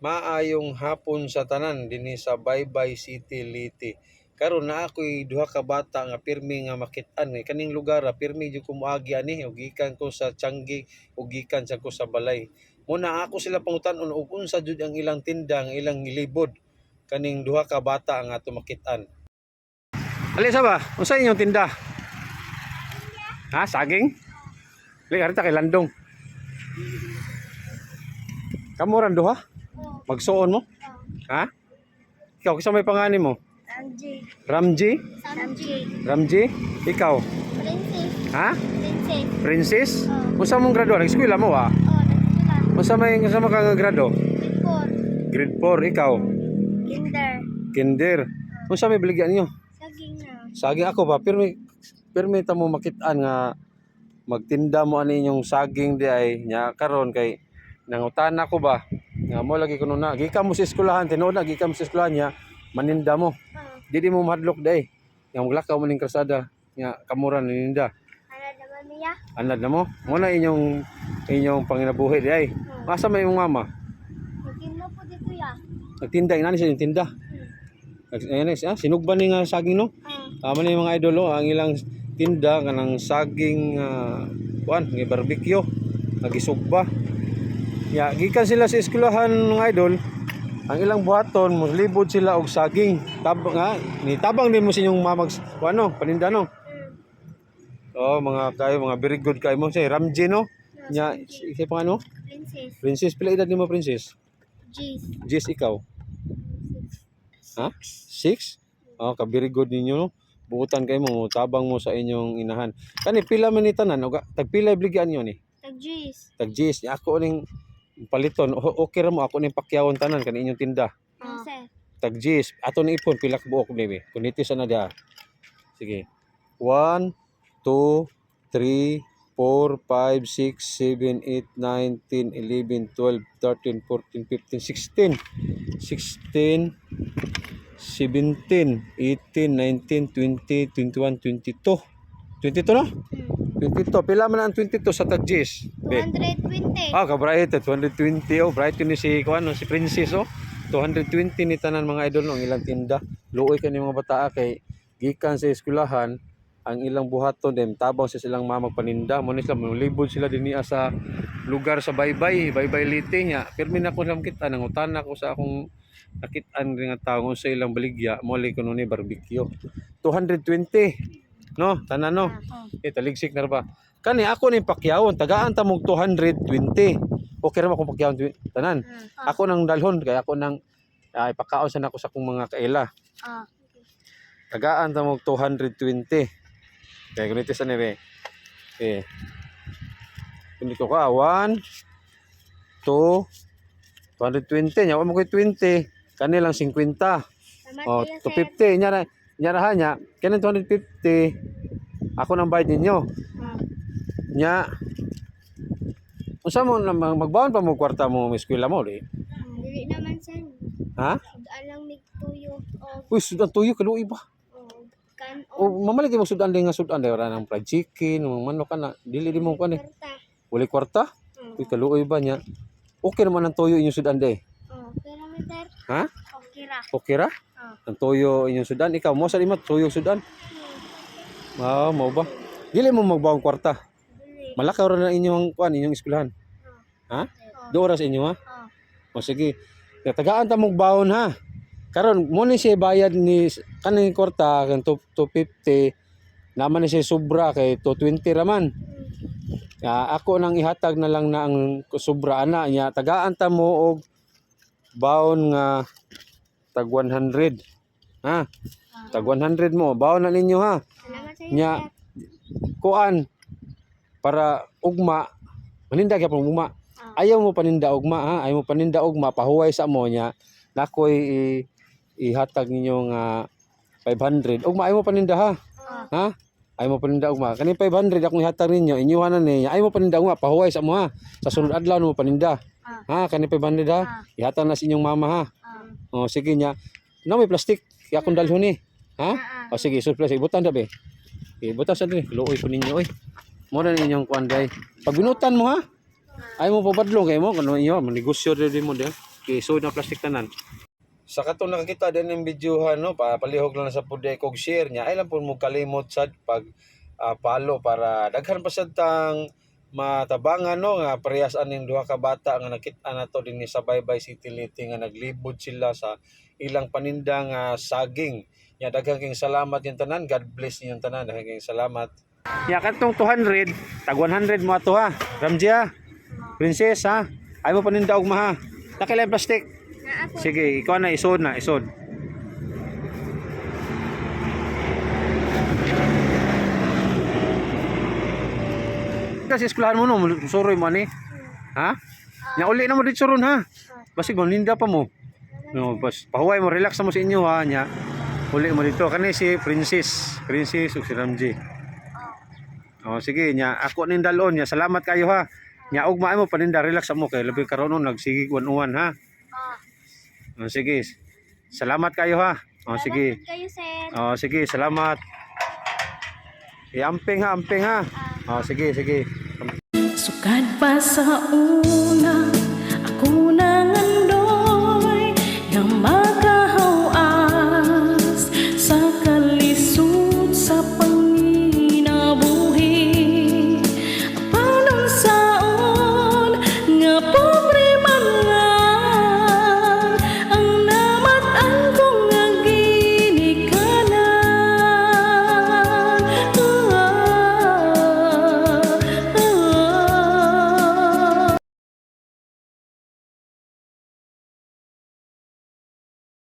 Maayong hapon sa tanan dinhi sa Baybay City, Leyte. Karon na ako'y duha ka bata nga pirmi nga makit-an kaning lugar pirmi jud ko moagi ani ug gikan ko sa Tiangge ug gikan sa ko sa balay. Muna ako sila pangutan-on ug unsa jud ang ilang tinda, ang ilang libod kaning duha ka bata nga ato makit-an. Ali sa ba? Unsa inyong tinda? Ha, saging? Li arita kay landong. Kamuran duha? Magsuon mo? Ha? Ikaw, kisa may pangalan mo? Ramji. Ramji? Ramji. Ramji? Ikaw? Princess. Ha? Princess. Princess? Unsa mong grado? Nag-eskwela mo ha? Nagsulat. Unsa ka nga grado? Grade 4. Grade 4. Ikaw? Kinder. Kinder. Unsa may baligyan niyo? Saging na. Saging ako ba? Pirmi ta mo makit-an nga magtinda mo ani inyong saging di ay nya karon kay nangutan ako ba? Nga mo lagi kuno na gikan mo sa eskwelahan tinuod na gikan mo sa eskwelahan niya maninda mo. Dili mo mahadlok day. Nga maglakaw mo ning krasada nga kamuran ninda. Ano naman niya? Anad na mo. Mo na inyong panginabuhi di ay. Asa may imong mama? Magtinda po dito ya. Nagtinda inani sa tinda. Ayan sinugban ni nga saging no. Tama ni mga idol ang ilang tinda kanang saging kuan nga barbecue nagisugba. Ya, gikan sila sa eskwelahan ng idol. Ang ilang buhaton mo libod sila og saging. Tabang din mo sa inyong mamag ano, paninda no. Oh, mga very good kayo mo si Ramji no. Nya si ano? Princess. Princess pila edad nimo Princess? Jeez. Jess ikaw. Ha? 6? Oh, ka very good ninyo no. Buutan kayo mo, tabang mo sa inyong inahan. Kani pila man ni tanan, tag pila ibligyan niyo ni? Tag Jeez. Tag Jess, ako ning paliton okay ra mo ako ning pakyawon tanan kani inyong tinda. Sir. Tag Jess, ato ni ipon pila ka buok ni kunitis na dia. Sige. 1 2 3 4 5 6 7 8 9 10 11 12 13 14 15 16 16 17 18 19 20 21 22 22 no? 22 pila man ang 22 sa Tag Jess? 220. Ka-bright 220 bright yun ni si kuan si Princess 220 ni tanan mga idol ng ilang tinda. Luoy kani mga bata kay gikan sa eskwelahan ang ilang buhaton dem tabang sa silang mama paninda mo ni sila libod sila dinhi sa lugar sa Baybay Leyte nya. Pirmi na ko lang kita nangutan ako sa akong nakit-an nga tawo sa ilang baligya mo li kuno ni barbecue 220 no tanan no. Taligsik na ba kani ako ning pakyawon tagaan ta mog 220 okay ra mo akong pakyawon tanan ako nang dalhon kay ako nang ipakaon sa nako sa akong mga kaila tagaan ta mog 220 kay ganito sa nebe kundi ko ka 1 2 220 nya mo koy 20 kani lang 50 250 nya na nya kanin 250 ako nang bayad ninyo nya unsa mo magbaon pa mo kwarta mo sa eskwela mo di Dili naman sen. ha Sudan lang ni tuyo. uy sudan tuyo kaluoy ba Kan mamalig mo sudan din nga sudan wala nang fried chicken manok kana dili di mo kan karta. wala kwarta uy kaluoy ba nya okay naman ang tuyo inyong sudan de Kilometer. ha Okay ra. okay ra ang tuyo inyong sudan ikaw mo sa lima tuyo sudan mo ba dili mo magbaong kwarta Dili. malakaw ra na inyong kuan inyong eskwelahan ha do oras inyo ha o sige tagaan ta mong baon ha karon mo ni siya bayad ni kaning kwarta kan 250 naman ni siya sobra kay 220 raman ako nang ihatag na lang na ang sobra ana nya tagaan ta mo og baon nga tag 100 ha tag 100 mo baon na ninyo ha Salamat sa nya kuan para ugma maninda gyapon ugma ayaw mo paninda ugma ha ayaw mo paninda ugma pahuway sa mo nya nakoy ihatag ninyo nga 500 ugma ayaw mo paninda ha ha ayaw mo paninda ugma kani 500 akong ihatag ninyo inyuhanan ni ayaw mo paninda ugma pahuway sa mo ha sa sunod adlaw mo paninda ha kani 500 ha ihatag na sa inyong mama ha o sige nya na may plastic kaya akong dalhon ni ha o sige surprise ibutan dabe ibutan sa diri luoy ko ninyo oy mo na ninyong kuan day pag binutan mo ha ay mo pabadlong kay mo kuno inyo manegosyo din mo de Iso na plastic tanan. Sa katong nakakita din ng videohan no, palihog lang na sa puday kog share niya. Ay lang po mo kalimot sad pag follow para daghan pa sad tang matabangan no nga parehas aning duha ka bata nga nakita nato dinhi sa Baybay City Liti nga naglibot sila sa ilang panindang saging. Ya daghang king salamat yung tanan. God bless niyo tanan. Daghang king salamat. Ya katong 200, tag 100 mo ato ha. Ramji ha. Princess ha. Ay mo paninda og maha. Nakilay plastic. Na ako. Sige, ikaw na isod na, isod. Kasi eskwelahan mo no, suroy mo ani. Ha? Nya uli na mo dito suron ha. Basig mo ninda pa mo. No, bas pahuway mo, relax na mo sa inyo ha nya. Uli mo dito kani si Princess ug si Ramji. Oh, sige nya ako ning dalon nya. Salamat kayo ha. Nya ug maay mo paninda, relax mo kay labi karon no nagsigig uwan ha. Oh, sige. Salamat kayo ha. Oh, sige. Salamat kayo, sir. Oh, sige, salamat. Amping ha, amping ha. Oh, sige, sige. Sukad pa sa una